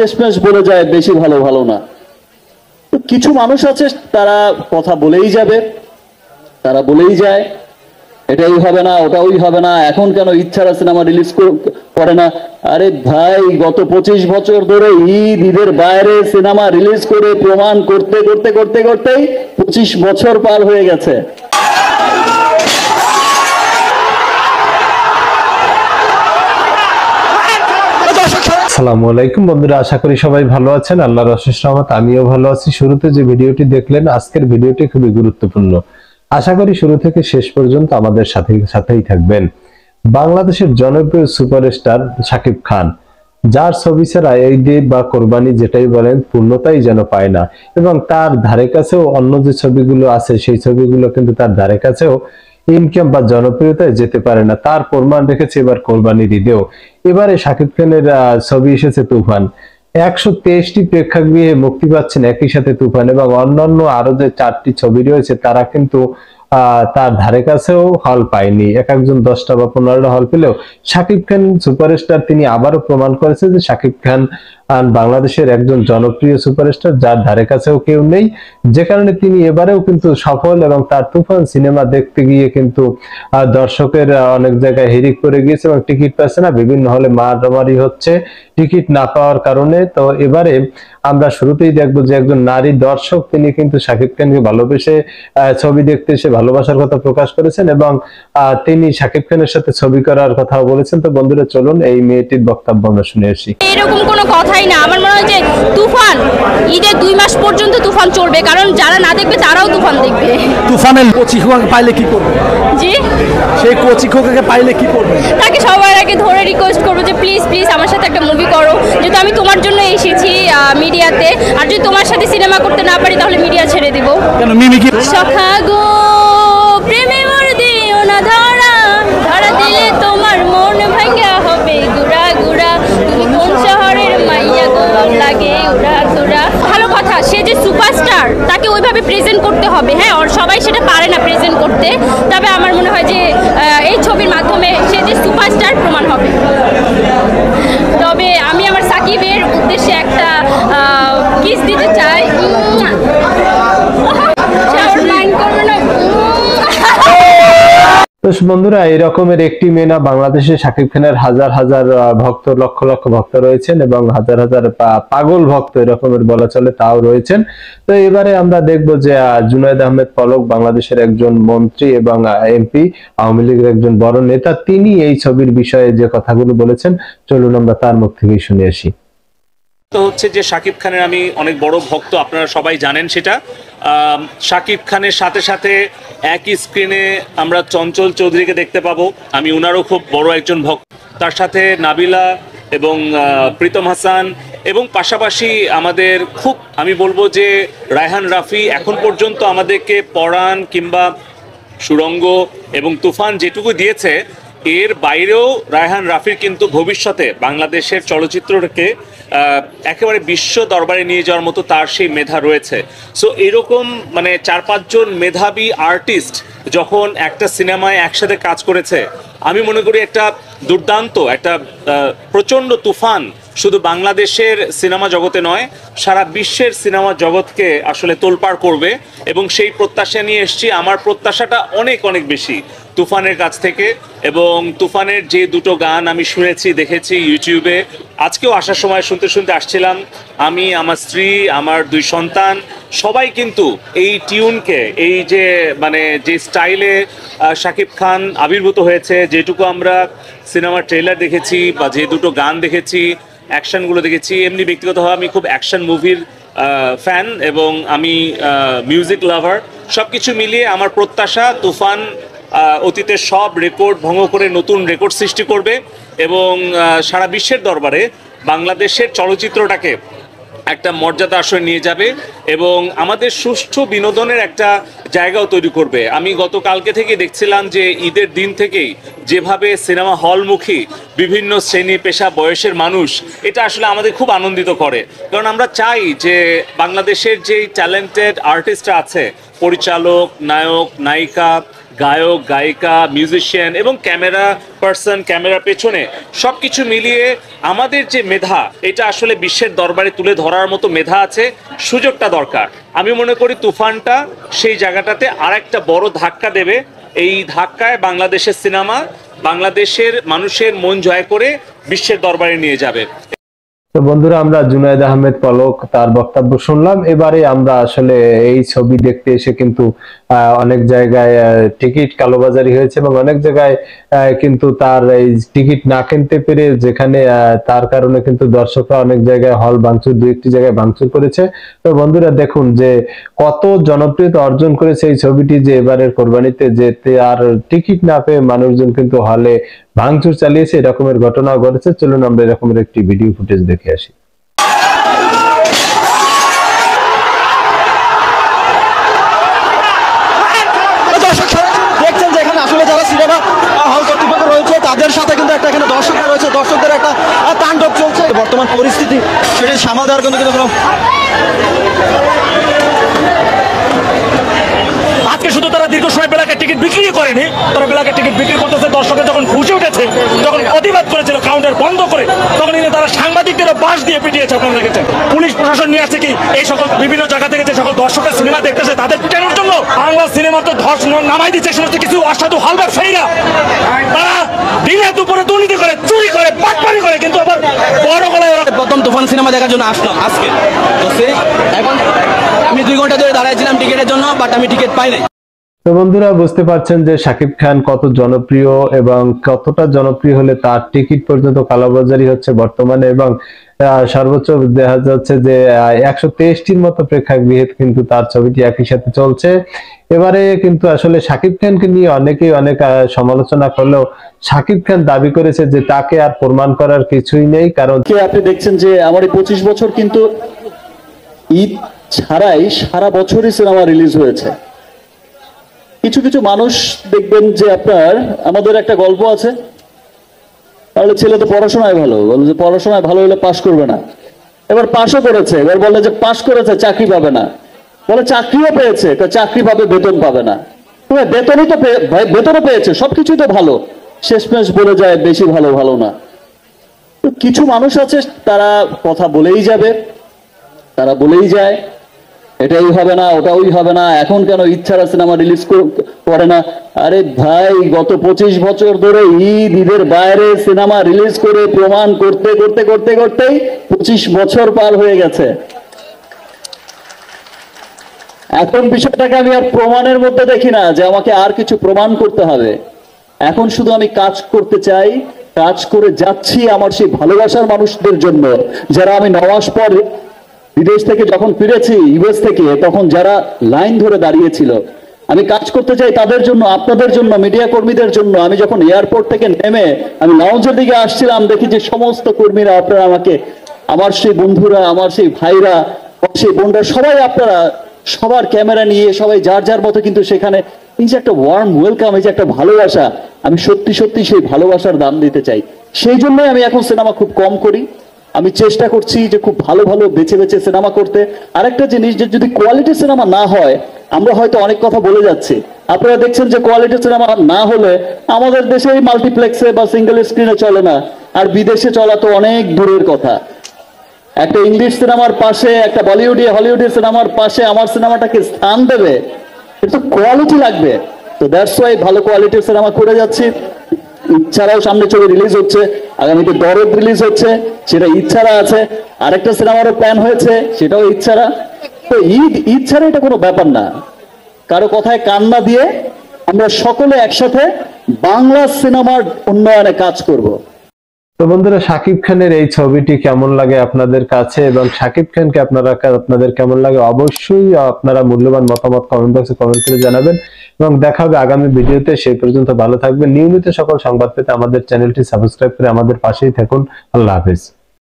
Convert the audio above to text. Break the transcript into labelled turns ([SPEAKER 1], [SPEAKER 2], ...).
[SPEAKER 1] শেষমেশ বলে যায় বেশি ভালো ভালো না। তো কিছু মানুষ আছে তারা কথা বলেই যাবে, তারা বলেই যায় এটাই হবে না, ওটাই হবে না, এখন কেন ইচ্ছারা সিনেমা রিলিজ করে না। আরে ভাই, গত 25 বছর ধরে ঈদের বাইরে সিনেমা রিলিজ করে প্রমাণ করতে করতে করতে করতেই 25 বছর পার হয়ে গেছে।
[SPEAKER 2] আসসালামু আলাইকুম বন্ধুরা, আশা করি সবাই ভালো আছেন। আল্লাহর অশেষ রহমত আমিও ভালো আছি। শুরুতে যে ভিডিওটি দেখলেন, আজকের ভিডিওটি খুবই গুরুত্বপূর্ণ। আশা করি শুরু থেকে শেষ পর্যন্ত আমাদের সাথেই থাকবেন। বাংলাদেশের জনপ্রিয় সুপারস্টার শাকিব খান, যার ছবি ছাড়া এই ঈদ বা কোরবানি যেটাই বলেন পূর্ণতাই যেন পায় না, এবং তার ধারে কাছেও অন্য যে ছবিগুলো আছে সেই ছবিগুলো কিন্তু তার ধারে কাছেও ইনকাম বা জনপ্রিয়তায় যেতে পারে না। তার প্রমাণ রেখেছে এবার কোরবানির ঈদেও। এবারে শাকিব খানের ছবি এসেছে তুফান। 123টি প্রেক্ষাগৃহে মুক্তি পাচ্ছেন একই সাথে তুফান, এবং অন্যান্য আরো যে 4টি ছবি রয়েছে তারা কিন্তু তার ধারে কাছেও হল পায়নি। এক একজন 10টা বা 15টা হল পেলেও শাকিব খান সুপারস্টার, তিনি আবারও প্রমাণ করেছে যে শাকিব খান বাংলাদেশের একজন জনপ্রিয় সুপারস্টার, যার ধারে কাছেও কেউ নেই। যে কারণে তিনি এবারেও কিন্তু সফল, এবং তার তুফান সিনেমা দেখতে গিয়ে কিন্তু দর্শকের অনেক জায়গায় হিরিক করে গিয়েছে এবং টিকিট পাচ্ছে না, বিভিন্ন হলে মারামারি হচ্ছে টিকিট না পাওয়ার কারণে। তো এবারে আমরা শুরুতেই দেখবো যে একজন নারী দর্শক, তিনি কিন্তু শাকিব খানকে ভালোবেসে ছবি দেখতে এসে ভালোবাসার কথা প্রকাশ করেছেন, এবং তিনি শাকিব খানের সাথে ছবি করার কথাও বলেছেন। তো বন্ধুরা, চলুন এই মেয়েটির বক্তব্য আমরা শুনে আসি।
[SPEAKER 3] এরকম কোনো কথাই না। আমার মনে হয় যে তুফান ঈদের 2 মাস পর্যন্ত তুফান চলবে, কারণ যারা না দেখবে তারাও তুফান দেখবে।
[SPEAKER 4] তুফানের কচি খোকাকে পাইলে কি করবে?
[SPEAKER 3] জি,
[SPEAKER 4] সেই কচি খোকাকে পাইলে কি করবে?
[SPEAKER 3] তাকে সবার আগে ধরে রিকোয়েস্ট করবো যে প্লিজ প্লিজ আমার সাথে একটা মুভি করো, যেহেতু আমি তোমার জন্য এসেছি মিডিয়াতে, আর যদি তোমার সাথে সিনেমা করতে না পারি তাহলে মিডিয়া ছেড়ে দিব।
[SPEAKER 4] কেন মিমি কি?
[SPEAKER 3] সখা গো প্রেমে মর দিও না ধরা, ধরা দিলে তোমার মন ভাঙা হবে গুড়া গুড়া, তুমি কোন শহরের মাইয়া গো লাগে উড়া ধুরা। ভালো কথা, সে যে সুপারস্টার তাকে ওইভাবে প্রেজেন্ট করতে হবে। হ্যাঁ, আর সবাই সেটা পারে না প্রেজেন্ট করতে, তবে আমার মনে হয় যে এই ছবির মাধ্যমে সে যে সুপারস্টার প্রমাণ হবে। তবে আমি আমার সাকিবের উদ্দেশ্যে একটা কিস দিতে চাই।
[SPEAKER 2] তো বন্ধুরা, এই রকমের একটি মেয়ে না, বাংলাদেশে শাকিব খানের হাজার হাজার ভক্ত, লক্ষ লক্ষ ভক্ত রয়েছেন, এবং হাজার হাজার পাগল ভক্ত এরকমের বলা চলে তাও রয়েছেন। তো এবারে আমরা দেখবো যে জুনায়েদ আহমেদ পলক, বাংলাদেশের একজন মন্ত্রী এবং এমপি, আওয়ামী লীগের একজন বড় নেতা, তিনি এই ছবির বিষয়ে যে কথাগুলো বলেছেন, চলুন আমরা তার মুখ থেকেই শুনে আসি।
[SPEAKER 5] তো হচ্ছে যে শাকিব খানের আমি অনেক বড় ভক্ত, আপনারা সবাই জানেন সেটা। শাকিব খানের সাথে সাথে একই স্ক্রিনে আমরা চঞ্চল চৌধুরীকে দেখতে পাবো, আমি ওনারও খুব বড় একজন ভক্ত। তার সাথে নাবিলা এবং প্রীতম হাসান, এবং পাশাপাশি আমাদের খুব, আমি বলবো যে রায়হান রাফি এখন পর্যন্ত আমাদেরকে পরাণ কিংবা সুড়ঙ্গ এবং তুফান যেটুকু দিয়েছে, এর বাইরেও রায়হান রাফির কিন্তু ভবিষ্যতে বাংলাদেশের চলচ্চিত্রকে একেবারে বিশ্ব দরবারে নিয়ে যাওয়ার মতো তার সেই মেধা রয়েছে। সো এরকম মানে 4-5 জন মেধাবী আর্টিস্ট যখন একটা সিনেমায় একসাথে কাজ করেছে, আমি মনে করি একটা দুর্দান্ত, একটা প্রচণ্ড তুফান শুধু বাংলাদেশের সিনেমা জগতে নয়, সারা বিশ্বের সিনেমা জগৎকে আসলে তোলপাড় করবে, এবং সেই প্রত্যাশা নিয়ে এসেছি। আমার প্রত্যাশাটা অনেক অনেক বেশি তুফানের কাছ থেকে, এবং তুফানের যে 2টো গান আমি শুনেছি, দেখেছি ইউটিউবে, আজকেও আসার সময় শুনতে শুনতে আসছিলাম। আমি, আমার স্ত্রী, আমার 2 সন্তান সবাই কিন্তু এই টিউনকে, এই যে মানে যে স্টাইলে শাকিব খান আবির্ভূত হয়েছে, যেটুকু আমরা সিনেমার ট্রেলার দেখেছি বা যে 2টো গান দেখেছি, অ্যাকশনগুলো দেখেছি, এমনি ব্যক্তিগতভাবে আমি খুব অ্যাকশন মুভির ফ্যান, এবং আমি মিউজিক লাভার। সব কিছু মিলিয়ে আমার প্রত্যাশা তুফান অতীতের সব রেকর্ড ভঙ্গ করে নতুন রেকর্ড সৃষ্টি করবে, এবং সারা বিশ্বের দরবারে বাংলাদেশের চলচ্চিত্রটাকে একটা মর্যাদা আসরে নিয়ে যাবে, এবং আমাদের সুষ্ঠু বিনোদনের একটা জায়গাও তৈরি করবে। আমি গতকালকে থেকে দেখছিলাম যে ঈদের দিন থেকেই যেভাবে সিনেমা হলমুখী বিভিন্ন শ্রেণী পেশা বয়সের মানুষ, এটা আসলে আমাদের খুব আনন্দিত করে। কারণ আমরা চাই যে বাংলাদেশের যেই ট্যালেন্টেড আর্টিস্টরা আছে, পরিচালক, নায়ক, নায়িকা, গায়ক গায়িকা মিউজিশিয়ান এবং ক্যামেরা পার্সন, ক্যামেরার পেছনে সব কিছু মিলিয়ে আমাদের যে মেধা, এটা আসলে বিশ্বের দরবারে তুলে ধরার মতো মেধা আছে, সুযোগটা দরকার। আমি মনে করি তুফানটা সেই জায়গাটাতে আর একটা বড় ধাক্কা দেবে। এই ধাক্কায় বাংলাদেশের সিনেমা বাংলাদেশের মানুষের মন জয় করে বিশ্বের দরবারে নিয়ে যাবে।
[SPEAKER 2] তো বন্ধুরা, আমরা জুনায়েদ আহমেদ পলক তার বক্তব্য শুনলাম। এবারে আমরা আসলে এই ছবি দেখতে এসে কিন্তু অনেক জায়গায় টিকিট কালোবাজারি হয়েছে এবং অনেক জায়গায় কিন্তু তার এই টিকিট না কিনতে পেরে যেখানে তার কারণে কিন্তু দর্শকরা অনেক জায়গায় হল ভাঙচুর, দু একটি জায়গায় ভাঙচুর করেছে। তো বন্ধুরা দেখুন যে কত জনপ্রিয়তা অর্জন করেছে এই ছবিটি, যে এবারের কোরবানিতে যেতে আর টিকিট না পেয়ে মানুষজন কিন্তু হলে ভাঙচুর চালিয়েছে, এরকমের ঘটনা ঘটেছে। চলুন আমরা এরকমের একটি ভিডিও ফুটেজ দেখে আসি।
[SPEAKER 4] দেখছেন যে এখানে আসলে যারা সিনেমা হল কর্তৃপক্ষ রয়েছে তাদের সাথে কিন্তু একটা এখানে দর্শকরা রয়েছে, দর্শকদের একটা তাণ্ডব চলছে। বর্তমান পরিস্থিতি সেটা সামাল দেওয়ার কিন্তু কোনো আজকে শুধু তারা দীর্ঘ সময় বেলাকে টিকিট বিক্রি করেনি, তারা বেলাকে টিকিট বিক্রি করতেছে। দর্শকের যখন খুশি উঠেছে, যখন প্রতিবাদ করেছিল কাউন্টার বন্ধ করে, তখন কিন্তু তারা সাংবাদিকদেরও বাঁশ দিয়ে পিটিয়েছে। আপনারা দেখেছেন পুলিশ প্রশাসন নিয়ে আসছে কি এই সকল বিভিন্ন জায়গা থেকে যে সকল দর্শকের সিনেমা দেখতেছে তাদের পিটানোর জন্য। বাংলা সিনেমা তো ধস নামাই দিচ্ছে সমস্ত কিছু অসাধু হল ব্যবসায়ীরা। তারা দিনে দুপুরে দুর্নীতি করে, চুরি করে, পাটপাড়ি করে, কিন্তু আবার বড় গলায় প্রথম তুফান সিনেমা দেখার জন্য আসলাম আজকে। তো এখন আমি 2 ঘন্টা ধরে দাঁড়াইছিলাম টিকিটের জন্য, বাট আমি টিকিট পাই নাই।
[SPEAKER 2] তো বন্ধুরা বুঝতে পারছেন যে শাকিব খান কত জনপ্রিয় এবং কতটা জনপ্রিয় হলে তার টিকিট পর্যন্ত কালোবাজারি হচ্ছে বর্তমানে, এবং সর্বোচ্চ দেখা যাচ্ছে যে 123টির মতো প্রেক্ষাগৃহে কিন্তু তার ছবিটি একই সাথে চলছে। এবারে কিন্তু আসলে শাকিব খানকে নিয়ে অনেকেই অনেক সমালোচনা করলেও শাকিব খান দাবি করেছে যে তাকে আর প্রমাণ করার কিছুই নেই, কারণ
[SPEAKER 1] আপনি দেখছেন যে আমার এই 25 বছর কিন্তু ঈদ ছাড়াই সারা বছরই সিনেমা রিলিজ হয়েছে। কিছু কিছু মানুষ দেখবেন যে আপনার, আমাদের একটা গল্প আছে, তাহলে ছেলে তো পড়াশোনায় ভালো, বলে যে পড়াশোনায় ভালো হলে পাশ করবে না, এবার পাশও করেছে, এবার বলে যে পাশ করেছে চাকরি পাবে না, বলে চাকরিও পেয়েছে, তো চাকরি পাবে বেতন পাবে না, বেতনই তো বেতনও পেয়েছে, সবকিছুই তো ভালো, শেষমেশ বলে যায় বেশি ভালো ভালো না। তো কিছু মানুষ আছে তারা কথা বলেই যাবে, তারা বলেই যায় এটাই হবে না, ওটা ওই হবে না, এখন কেন ইচ্ছারা সিনেমা রিলিজ করে না। আরে ভাই, গত 25 বছর ধরে ঈদের বাইরে সিনেমা রিলিজ করে প্রমাণ করতে করতে করতে করতেই 25 বছর পার হয়ে গেছে। এখন বিষয়টাকে আমি আর প্রমাণের মধ্যে দেখি না যে আমাকে আর কিছু প্রমাণ করতে হবে। এখন শুধু আমি কাজ করতে চাই, কাজ করে যাচ্ছি আমার সেই ভালোবাসার মানুষদের জন্য, যারা আমি 9 মাস পর বিদেশ থেকে যখন ফিরেছি, ইউএস থেকে, তখন যারা লাইন ধরে দাঁড়িয়েছিল, আমি কাজ করতে চাই তাদের জন্য, আপনাদের জন্য, মিডিয়া কর্মীদের জন্য। আমি যখন এয়ারপোর্ট থেকে নেমে আমি লাউঞ্জের দিকে আসছিলাম, দেখি যে সমস্ত কর্মীরা, আপনারা আমাকে, আমার সেই বন্ধুরা, আমার সেই ভাইরা, সেই বোনরা, সবাই আপনারা সবার ক্যামেরা নিয়ে সবাই যার যার মতো কিন্তু সেখানে এই যে একটা ওয়ার্ম ওয়েলকাম, এই যে একটা ভালোবাসা, আমি সত্যি সত্যি সেই ভালোবাসার দাম দিতে চাই। সেই জন্যই আমি এখন সিনেমা খুব কম করি। আমি চেষ্টা করছি যে খুব ভালো ভালো বেছে বেছে সিনেমা করতে। আরেকটা জিনিস, যে যদি কোয়ালিটি সিনেমা না হয়, আমরা হয়তো অনেক কথা বলে যাচ্ছি, আপনারা দেখছেন যে কোয়ালিটি সিনেমা না হলে আমাদের দেশে মাল্টিপ্লেক্সে বা সিঙ্গেল স্ক্রিনে চলে না, আর বিদেশে চলা তো অনেক দূরের কথা। একটা ইংলিশ সিনেমার পাশে, একটা হলিউডি সিনেমার পাশে আমার সিনেমাটাকে স্থান দেবে, এটা তো কোয়ালিটি লাগবে। তো দ্যাটস ওয়াই ভালো কোয়ালিটির সিনেমা করে যাচ্ছি। ইচ্ছারাও সামনে ছবি রিলিজ হচ্ছে, আগামীতে দরদ রিলিজ হচ্ছে, সেটা ইচ্ছারা আছে। আরেকটা সিনেমারও প্ল্যান হয়েছে, সেটাও ইচ্ছারা। তো ঈদ ছাড়া এটা কোনো ব্যাপার না। কারো কথায় কান না দিয়ে আমরা সকলে একসাথে বাংলা সিনেমার উন্নয়নে কাজ করব।
[SPEAKER 2] তো বন্ধুরা, শাকিব খানের এই ছবিটি কেমন লাগে আপনাদের কাছে, এবং শাকিব খানকে আপনাদের কেমন লাগে, অবশ্যই আপনারা মূল্যবান মতামত কমেন্ট বক্সে কমেন্ট করে জানাবেন। এবং দেখা হবে আগামী ভিডিওতে। সেই পর্যন্ত ভালো থাকবেন। নিয়মিত সকল সংবাদ পেতে আমাদের চ্যানেলটি সাবস্ক্রাইব করে আমাদের পাশেই থাকুন। আল্লাহ হাফেজ।